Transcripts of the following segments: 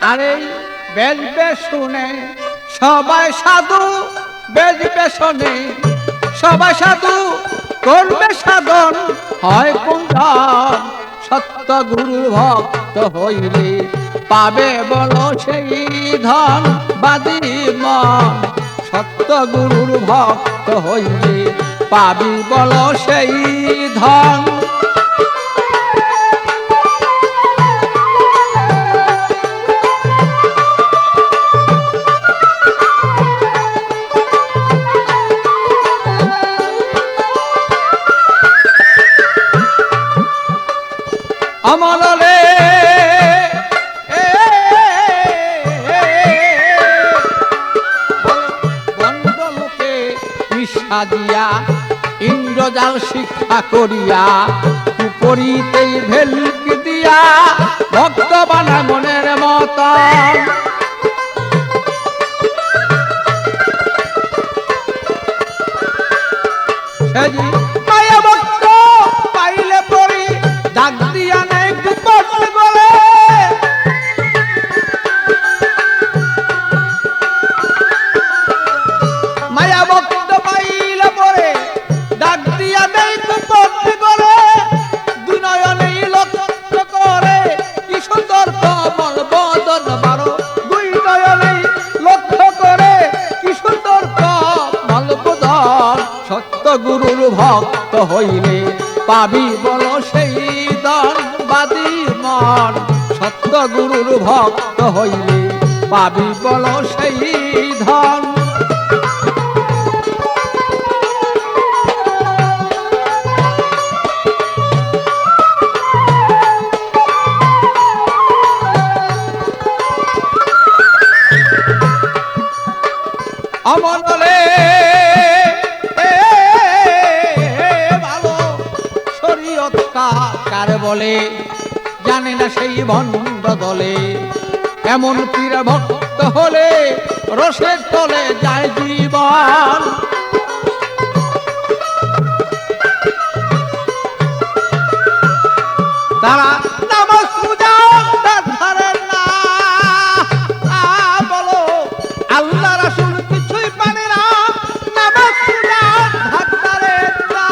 আরে বেজবে শুনে সবাই সাধু, বেজবে শুনে সবাই সাধু, করবে সাধন হয় কুঞ্জন। সত্য গুরুর ভক্ত হইলে পাবে বলো সেই ধন বাদী মন। সত্য গুরুর ভক্ত হইলে পাবি বলো সেই ধন। অমলে বন্ধলোকে মিশা দিয়া ইন্দ্রজাল শিক্ষা করিয়া কুপরিতেই ভেলক দিয়া ভক্ত বানায় মনের মতন। মায়া ভক্ত পাইলে পরি ডাক দিয়া নেই গোপন বলে। মায়া ভক্ত পাইলে পরে ডাক দিয়া নেই গোপন বলে। দুনয়নেই লক্ষ্য করে কি সুন্দর কমল বদন বারো। দুই নয়নেই লক্ষ্য করে কি সুন্দর কমল বদন। সত্য গুরুর ভক্ত হইলে পাবি বলো সেই ধন বাদী মন। সত্য গুরুর ভক্ত হইলে পাবি বলো সেই ধন। অমলে ভালো শরীয়ত কার বলে জানে না সেই ভণ্ড দলে। এমন পীর ভক্ত হলে রসের তলে যায় জীবন। তারা নামাজ পূজা ধরেন না, বলো আল্লাহ রাসূল কিছুই পারে না। নামাজ পূজা ধরেন না,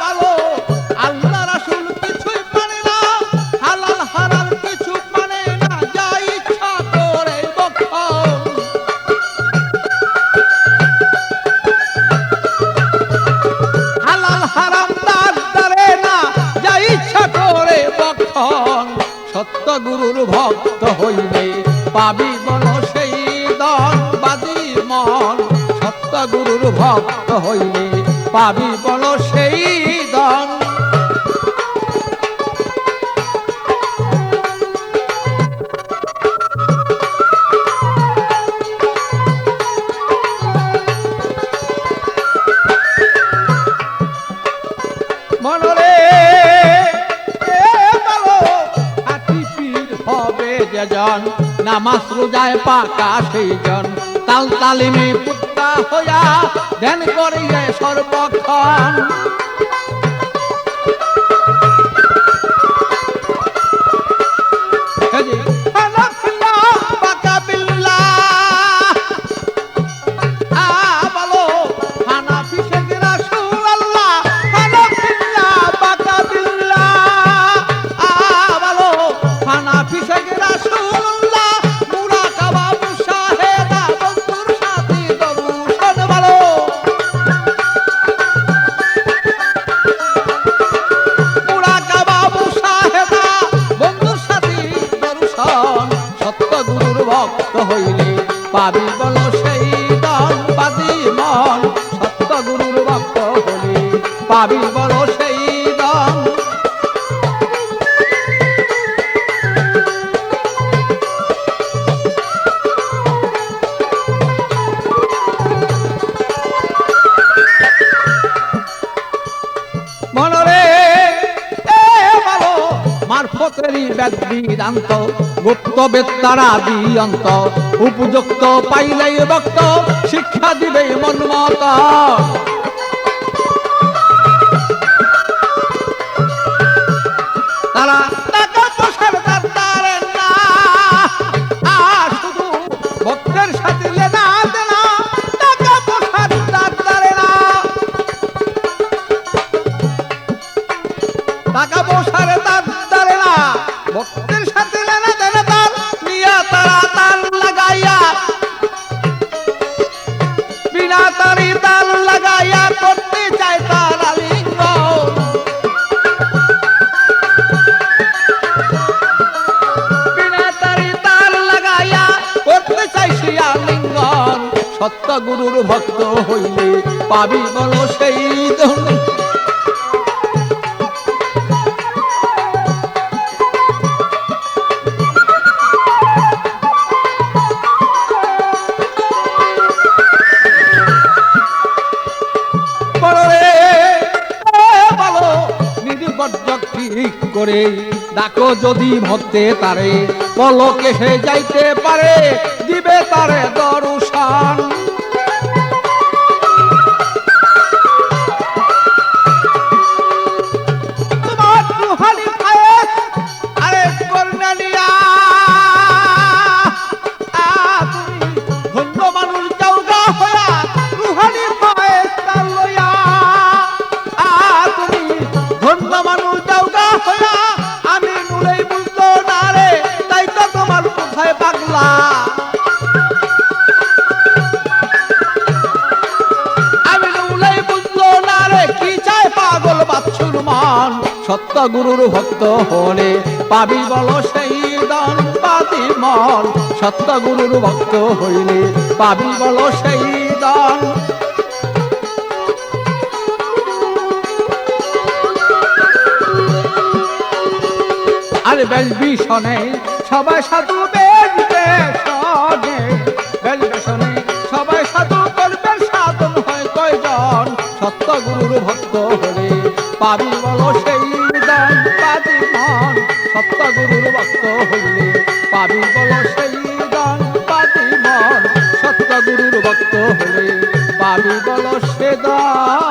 বলো আল্লাহ রাসূল কিছুই পারে না। হালাল হারাম কিছু মানে না, যা ইচ্ছা করে বক্ষণ। হালাল হারাম ধরে না, যা ইচ্ছা করে বক্ষণ। সত্য গুরুর ভক্ত হইলে পাবি বলো সেই ধন বাদী মন। সত্য গুরুর ভক্ত হইলে পাবি বলো সেই ধন। মনরে বলো খাঁটি পীর হবে যেজন, নামাজ রোজায় পাকা সেই জন। তাল তালিমে পুত্তা হইয়া ধ্যান করিয়া সর্বক্ষণ। হইলে পাবি বলো সেই ধন বাদী মন। সত্য গুরুর ভক্ত হইলে পাবি বলো সেই ধন। মনরে ভালো মারফতেরই বেদ বেদান্ত গুপ্ত বেত্তারা দিয়ন্ত উপযুক্ত পাইলেই ভক্ত শিক্ষা দিবে মনমত তারা টাকা পয়সার দাঁড়ারে না শুধু ভক্তের সাথে লেনা দেনা টাকা পয়সার দাঁড়ারে না টাকা পয়সার দাঁড়ারে না ভক্তের সাথে লেনা দেনা তার নিয়া তারা তাল লাগাইয়া বিনা তারি তাল লাগাইয়া করতে চায় তারা লিঙ্গন বিনা তারি তাল লাগাইয়া করতে চাই শিয়া লিঙ্গন সত্য গুরুর ভক্ত হইলে পাবি বল সেই ধন করে ডাকো যদি ভক্তে তারে পলকে সে যাইতে পারে দিবে তারে দর্শন তোমার রুহানি ফায়েজ আরে করনালিয়া তুমি ধন্য মানুষ যাওগা হয়া রুহানি ফায়েজ তার লইয়া তুমি ধন্য মানুষ যাওগা হয়া আমি নুলেই বুঝলো না রে তাই তো তোমার কোথায় পাগলা আমি নুলেই বুঝলো না রে কি চায় পাগল বাচ্চুর মান সত্য গুরুর ভক্ত হলে পাবি বল সেই দান পাতি মন সত্য গুরুর ভক্ত হইলে পাবি বল সেই দান আরে বেশ ভীষণে সবাই সাধু বেশ বেশনে সবাই সাধু করবে সাধন হয় কয়জন সত্য গুরুর ভক্ত হলে পাবি বল সেই দান পাবি মন সত্য গুরুর ভক্ত হইলে পাবি বল সেই দান পাবি মন সত্য গুরুর ভক্ত হলে পাবি বল সে দান